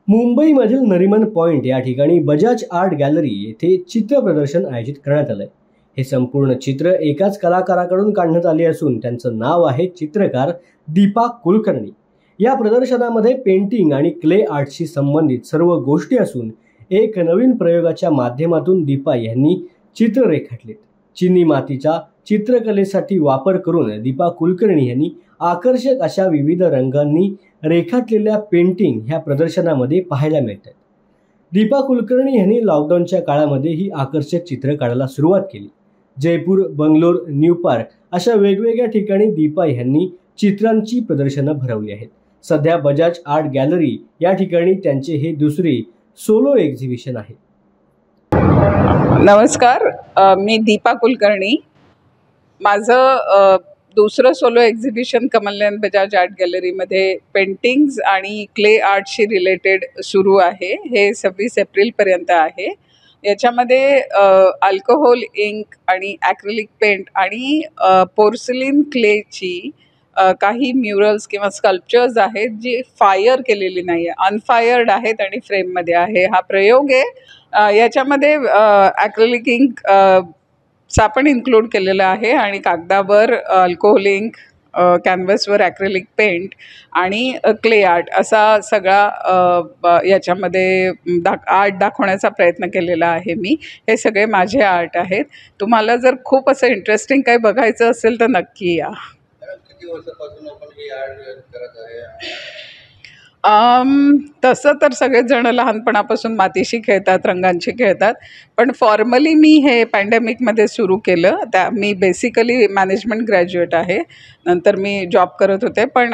मुंबईमधील नरिमन पॉइंट या ठिकाणी बजाज आर्ट गॅलरी येथे चित्र प्रदर्शन आयोजित करण्यात आलंय। हे संपूर्ण चित्र एकाच कलाकाराकडून काढण्यात आले असून त्यांचं नाव आहे चित्रकार दीपा कुलकर्णी। या प्रदर्शनामध्ये पेंटिंग आणि क्ले आर्टशी संबंधित सर्व गोष्टी असून एक नवीन प्रयोगाच्या माध्यमातून दीपा यांनी चित्र रेखाटलेत। चिनी मातीचा चित्रकलेसाठी वापर करून दीपा कुलकर्णी यांनी आकर्षक अशा विविध रंगांनी रेखाटलेल्या पेंटिंग ह्या प्रदर्शनामध्ये पाहायला मिळतात। दीपा कुलकर्णी यांनी लॉकडाऊनच्या काळामध्ये ही आकर्षक चित्र काढायला सुरुवात केली। जयपूर, बंगलोर, न्यू पार्क अशा वेगवेगळ्या ठिकाणी दीपा यांनी चित्रांची प्रदर्शनं भरवली आहेत। सध्या बजाज आर्ट गॅलरी या ठिकाणी त्यांचे हे दुसरे सोलो एक्झिबिशन आहे। नमस्कार, मी दीपा कुलकर्णी। माझं दुसरं सोलो एक्झिबिशन कमलनयन बजाज आर्ट गॅलरीमध्ये पेंटिंग्स आणि क्ले आर्टशी रिलेटेड सुरू आहे। हे 26 एप्रिलपर्यंत आहे। याच्यामध्ये अल्कोहोल इंक आणि ॲक्रिलिक पेंट आणि पोर्सिलिन क्लेची काही म्युरल्स किंवा स्कल्पचर्स आहेत जी फायर केलेली नाही आहे, अनफायर्ड आहेत आणि फ्रेममध्ये आहे। हा प्रयोग आहे। याच्यामध्ये ॲक्रिलिक इंक चा पण इन्क्लूड केलेला आहे आणि कागदावर अल्कोहोल इंक, कॅनव्हसवर ॲक्रिलिक पेंट आणि क्ले आर्ट असा सगळा याच्यामध्ये आर्ट दाखवण्याचा प्रयत्न केलेला आहे मी। हे सगळे माझे आर्ट आहेत। तुम्हाला जर खूप असं इंटरेस्टिंग काही बघायचं असेल तर नक्की या। तसं तर सगळेच जण लहानपणापासून मातीशी खेळतात, रंगांशी खेळतात, पण फॉर्मली मी हे पॅन्डेमिकमध्ये सुरू केलं। मी बेसिकली मॅनेजमेंट ग्रॅज्युएट आहे, नंतर मी जॉब करत होते, पण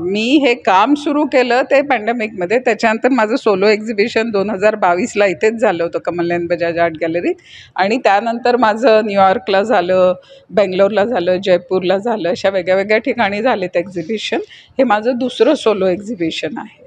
मी हे काम सुरू केलं ते पॅन्डेमिकमध्ये। त्याच्यानंतर माझं सोलो एक्झिबिशन 2022ला इथेच झालं होतं कमलनयन बजाज आर्ट गॅलरीत, आणि त्यानंतर माझं न्यूयॉर्कला झालं, बेंगलोरला झालं, जयपूरला झालं, अशा वेगळ्या वेगळ्या ठिकाणी झालेत एक्झिबिशन। हे माझं दुसरं सोलो एक्झिबिशन आहे।